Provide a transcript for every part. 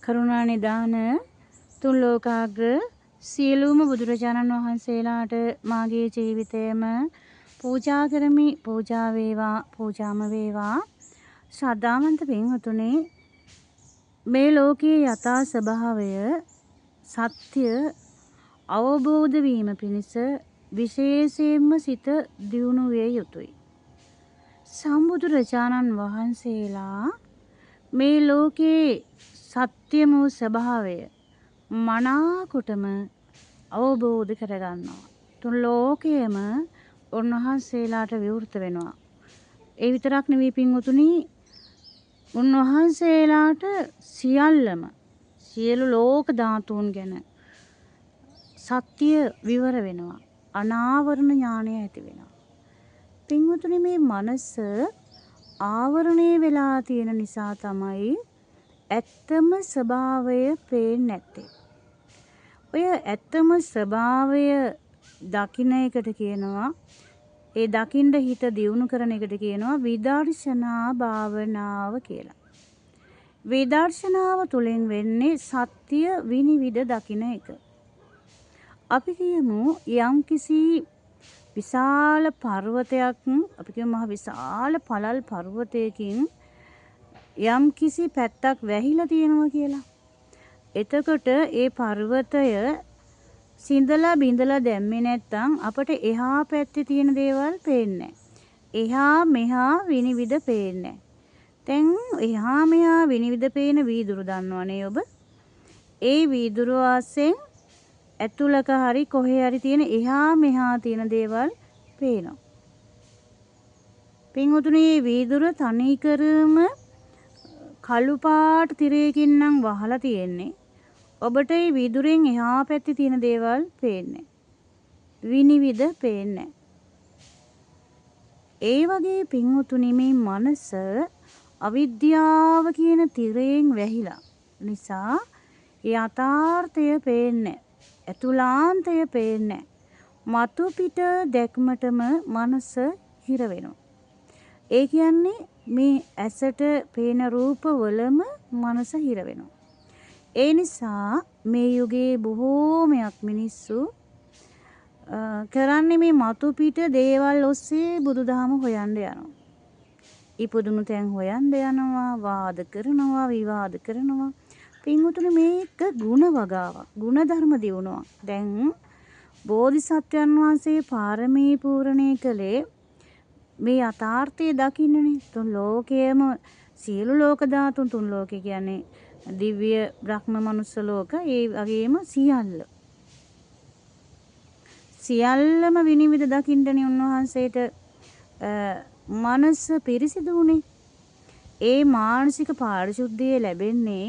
කරුණා නිදාන තුන් ලෝකාග්‍ර සියලුම බුදුරජාණන් වහන්සේලාට මාගේ ජීවිතයම පූජා කරමි. පූජා වේවා, පූජාම වේවා. ශ්‍රද්ධාවන්ත පින්වතුනි, මේ ලෝකයේ යථා ස්වභාවය සත්‍ය අවබෝධ වීම පිණිස විශේෂයෙන්ම සිත දියුණු විය යුතුය. සම්බුදුරජාණන් වහන්සේලා මේ ලෝකයේ සත්‍යම වූ ස්වභාවය මනාකොටම අවබෝධ කරගන්නවා. තුන් ලෝකයේම උන්වහන්සේලාට විවෘත වෙනවා. ඒ විතරක් නෙවෙයි පින්වතුනි, උන්වහන්සේලාට සියල්ලම සියලු ලෝක ධාතුන් ගැන සත්‍ය විවර වෙනවා. අනාවරණ ඥානය ඇති වෙනවා. පින්වතුනි, මේ මනස ආවරණය වෙලා තියෙන නිසා තමයි ඇත්තම ස්වභාවය පේන්නේ නැත්තේ. ඔය ඇත්තම ස්වභාවය දකින්න එකට කියනවා, ඒ දකින්න හිත දියුණු කරන එකට කියනවා විදර්ශනා භාවනාව කියලා. විදර්ශනාව තුළින් වෙන්නේ සත්‍ය විනිවිද දකින්න එක. අපි කියමු යම්කිසි විශාල පර්වතයක්, අපි කියමු මහ විශාල පළල් පර්වතයකින් යම් කිසි පැත්තක් වැහිලා තියෙනවා කියලා. එතකොට ඒ පර්වතය සිඳලා බිඳලා දැම්මේ නැත්නම් අපට එහා පැත්තේ තියෙන දේවල් පේන්නේ නැහැ. එහා මෙහා විනිවිද පේන්නේ නැහැ. දැන් එහා මෙහා විනිවිද පේන වීදුරු දන්නවනේ ඔබ. ඒ වීදුරු ආසෙන් ඇතුළක හරි කොහේ හරි තියෙන එහා මෙහා තියෙන දේවල් පේනවා. පින්වතුනි, මේ වීදුර තනිකරම කළු පාට තිරයකින් නම් වහලා තියෙන්නේ. ඔබට මේ වීදුරෙන් එහා පැත්තේ තියෙන දේවල් පේන්නේ. විනිවිද පේන්නේ. ඒ වගේ පින්වතුනි, මේ මනස අවිද්‍යාව කියන තිරයෙන් වැහිලා නිසා යථාර්ථය පේන්නේ, අතුලාන්තය පේන්නේ. මතු පිට දැක්මටම මනස හිර වෙනවා. ඒ කියන්නේ මේ ඇසට පේන රූපවලම මනස හිර වෙනවා. ඒ නිසා මේ යුගයේ බොහෝමයක් මිනිස්සු කරන්නේ මේ මතු පිට දේවල් ඔස්සේ බුදුදහම හොයන්න යනවා. ඉපදුණු තැන් හොයන්න යනවා, වාද කරනවා, විවාද කරනවා. පින්වතුනි, මේක ಗುಣ වගාවක්, ಗುಣ ධර්ම දියුණුවක්. දැන් බෝධිසත්වයන් වහන්සේ පාරමී පූර්ණේ කළේ මේ යථාර්ථය දකින්නනේ. තුන් ලෝකයේම සියලු ලෝක ධාතුන්, තුන් ලෝකේ කියන්නේ දිව්‍ය බ්‍රහ්ම මනුස්ස ලෝක, ඒ වගේම සියල්ලම විනිවිද දකින්නනේ උන්වහන්සේට මනස පිරිසිදු වුණේ. ඒ මානසික පාරිශුද්ධිය ලැබෙන්නේ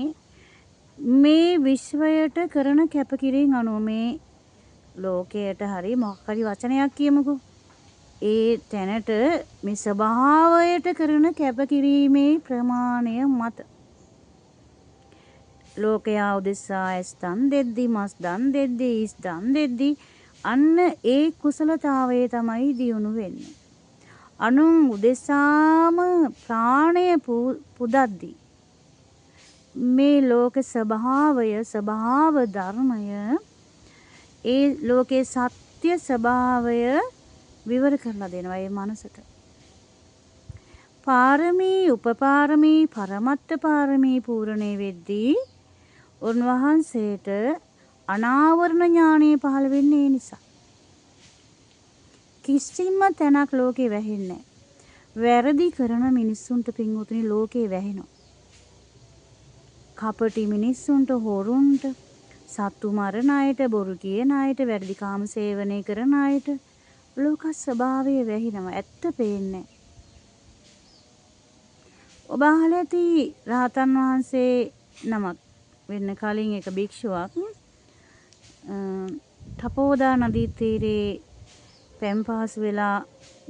මේ විශ්වයට කරන කැපකිරීම අනුව. මේ ලෝකයට හරි මොකක් හරි වචනයක් කියමුකෝ, ඒ තැනට මේ ස්වභාවයට කරන කැපකිරීමේ ප්‍රමාණය මත ලෝකයා උදෙසා ඇස් දන් දෙද්දි, මස් දන් දෙද්දි, ඉස් දන් දෙද්දි අන්න ඒ කුසලතාවය තමයි දියුණු වෙන්නේ. අනුන් උදෙසාම ප්‍රාණය පුදද්දි මේ ලෝක ස්වභාවය, ස්වභාව ධර්මය, ඒ ලෝකේ සත්‍ය ස්වභාවය විවර කරලා දෙනවා ඒ මනසට. පාරමී, උපපාරමී, පරමත්ත පාරමී පූර්ණේ වෙද්දී උන්වහන්සේට අනාවරණ ඥානය පහළ වෙන්නේ ඒ නිසා. කිසිම තැනක් ලෝකේ වැහෙන්නේ නැහැ. වැරදි කරන මිනිස්සුන්ට පින්වතුනි ලෝකේ වැහෙනවා. කපටි මිනිස්සුන්ට, හොරුන්ට, සත්තු මරණ අයට, බොරු කියන අයට, වැරදි කාම සේවනය කරන අයට ලෝක ස්වභාවය වැහිනවා. ඇත්ත පේන්නේ. ඔබ අහලා ඇති රහතන් වහන්සේ නමක් වෙන්න කලින් එක භික්ෂුවක් තපෝදා නදී තීරේ පැම්පාස් වෙලා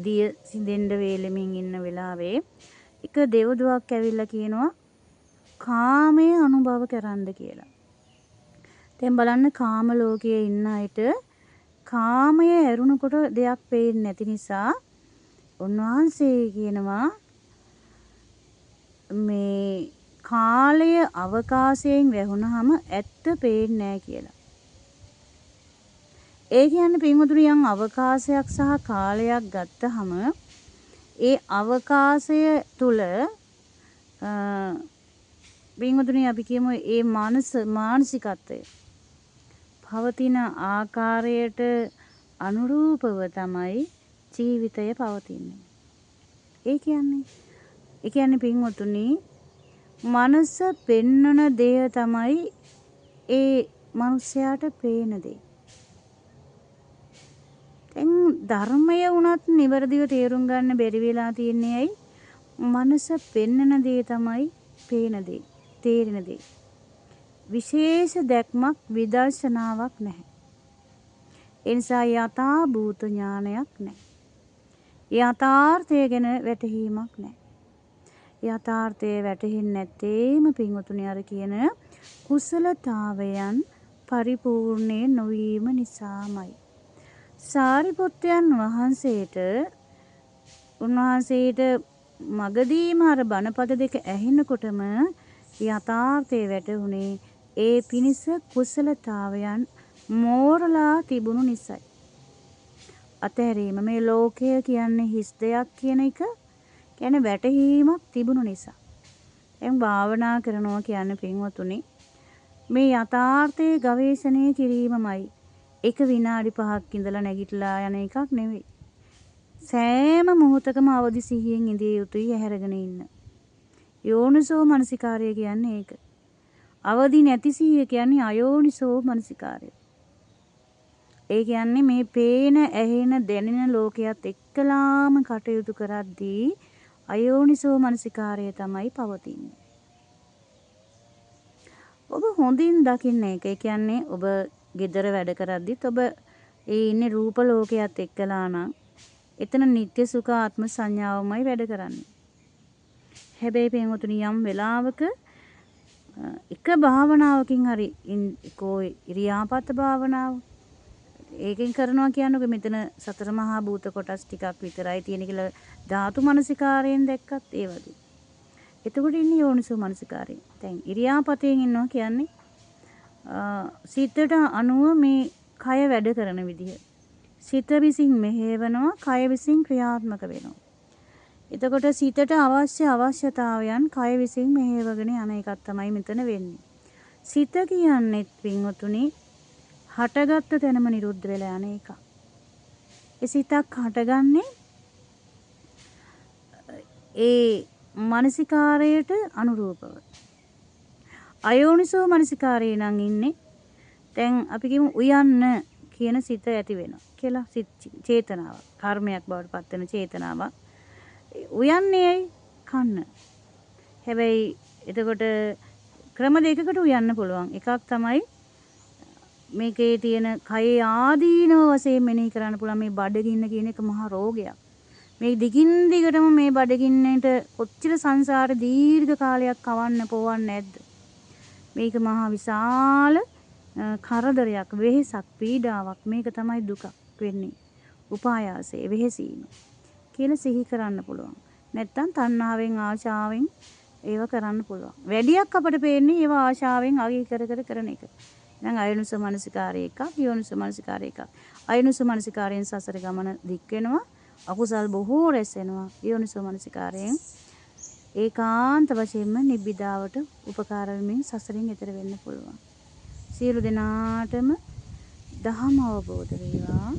දිය සිඳෙන්න වේලෙමින් ඉන්න වෙලාවේ එක දෙව්දුවක් ඇවිල්ලා කියනවා කාමයේ අනුභව කරන්න කියලා. දැන් බලන්න, කාම ලෝකයේ ඉන්න අයට කාමය ඇරුණකොට දෙයක් පේන්නේ නැති නිසා උන්වහන්සේ කියනවා මේ කාලය අවකාශයෙන් වැහුණාම ඇත්ත පේන්නේ නැහැ කියලා. ඒ කියන්නේ පින්වතුනි යම් අවකාශයක් සහ කාලයක් ගත්තහම ඒ අවකාශය තුල පින්වතුනි අපි කියමු ඒ මානසිකත්වය පවතින ආකාරයට අනුරූපව තමයි ජීවිතය පවතින්නේ. ඒ කියන්නේ පින්වතුනි මනස පෙන්වන දේ තමයි ඒ මනුස්සයාට පේන දේ. දැන් ධර්මය වුණත් නිවැරදිව තේරුම් ගන්න බැරි වෙලා තියන්නේ ඇයි? මනස පෙන්වන දේ තමයි පේන දේ, තේරෙන දේ. විශේෂ දැක්මක් විදර්ශනාවක් නැහැ. ඒ නිසා යථා භූත ඥානයක් නැහැ. යථාර්ථය ගැන වැටහීමක් නැහැ. යථාර්ථය වැටහෙන්නේ නැත්තේම පින්වතුනි අර කියන කුසලතාවයන් පරිපූර්ණේ නොවීම නිසාමයි. සාරිපුත්තයන් වහන්සේට උන්වහන්සේට මගදීම අර බණපද දෙක ඇහෙනකොටම යථාර්ථය වැටහුනේ ඒ පිනිස කුසලතාවයන් මෝරලා තිබුණු නිසායි. අතහැරීම මේ ලෝකය කියන්නේ හිස් දෙයක් කියන එක කියන්නේ වැටහීමක් තිබුණු නිසා. එම් භාවනා කරනවා කියන්නේ පින්වතුනි මේ යථාර්ථයේ ගවේෂණය කිරීමමයි. එක විනාඩි 5ක් ඉඳලා නැගිටලා යන එකක් නෙවෙයි. සෑම මොහොතකම අවදි සිහියෙන් ඉඳිය යුතුයි ඇහැරගෙන ඉන්න. යෝනිසෝ මනසිකාරය කියන්නේ ඒක. අවදි නැති සිහිය කියන්නේ අයෝනිසෝ මනසිකාරය. ඒ කියන්නේ මේ පේන, ඇහෙන, දැනෙන ලෝකයක් එක්කලාම කටයුතු කරද්දී අයෝනිසෝ මනසිකාරය තමයි පවතින්නේ. ඔබ හොඳින් දකින්න එක. ඒ කියන්නේ ඔබ ගෙදර වැඩ කරද්දිත් ඔබ ඒ ඉන්නේ රූප ලෝකයක් එක්කලා නම් එතන නිත්‍ය සුඛ ආත්ම සංඥාවමයි වැඩ කරන්නේ. හැබැයි පින්වතුනි යම් වෙලාවක එක භාවනාවකින් හරි කෝ ඉරියාපත භාවනාව ඒකෙන් කරනවා කියන්නේ මෙතන සතර මහා භූත කොටස් ටිකක් විතරයි තියෙන කියලා ධාතු මනසිකාරයෙන් දැක්කත් ඒ වගේ. එතකොට ඉන්නේ යෝනිසෝ මනසිකාරයෙන්. දැන් ඉරියාපතෙන් ඉන්නවා කියන්නේ සිතට අනුව මේ කය වැඩ කරන විදිහ. සිත විසින් මෙහෙවනවා, කය විසින් ක්‍රියාත්මක වෙනවා. එතකොට සිතට අවශ්‍ය අවශ්‍යතාවයන් කය විසින් මෙහෙවගෙන යන එකක් තමයි මෙතන වෙන්නේ. සිත කියන්නේ පින්වතුනි හටගත්ත තැනම නිරුද්ධ වෙලා යන එක. ඒ සිතක් හටගන්නේ ඒ මානසිකාරයට අනුරූපව. අයෝනිසෝ මානසිකාරේ නම් ඉන්නේ දැන් අපි කියමු උයන්න කියන සිත ඇති වෙනවා කියලා චේතනාවක් කර්මයක් බවට පත් වෙන චේතනාවක් උයන්නේ කන්න. හැබැයි එතකොට ක්‍රම දෙකකට උයන්න පුළුවන්. එකක් තමයි මේකේ තියෙන කයේ ආදීනව වශයෙන් මෙනෙහි කරන්න පුළුවන් මේ බඩගින්න කියන එක මහා රෝගයක්. මේ දිගින් දිගටම මේ බඩගින්නට කොච්චර සංසාර දීර්ඝ කාලයක් කවන්න පොවන්නේ නැද්ද? මේක මහා විශාල කරදරයක්, වෙහෙසක්, පීඩාවක්. මේක තමයි දුක වෙන්නේ. උපායාසය, වෙහෙසීම කියලා සිහි කරන්න පුළුවන්. නැත්තම් තණ්හාවෙන්, ආශාවෙන් ඒව කරන්න පුළුවන්. වැඩියක් අපට පේන්නේ ඒව ආශාවෙන් අගය කර කරන එක. දැන් අයෝනිසෝ මනසිකාරය එකක්, යෝනිසෝ මනසිකාරය එකක්. අයෝනිසෝ මනසිකාරයෙන් සසර ගමන දික් වෙනවා. අකුසල් බොහෝ රැස් වෙනවා. යෝනිසෝ මනසිකාරයෙන් ඒකාන්ත වශයෙන්ම නිබ්බිදාවට උපකාර වෙමින් සසරින් එතර වෙන්න පුළුවන්. සියලු දෙනාටම ධර්ම අවබෝධ වේවා.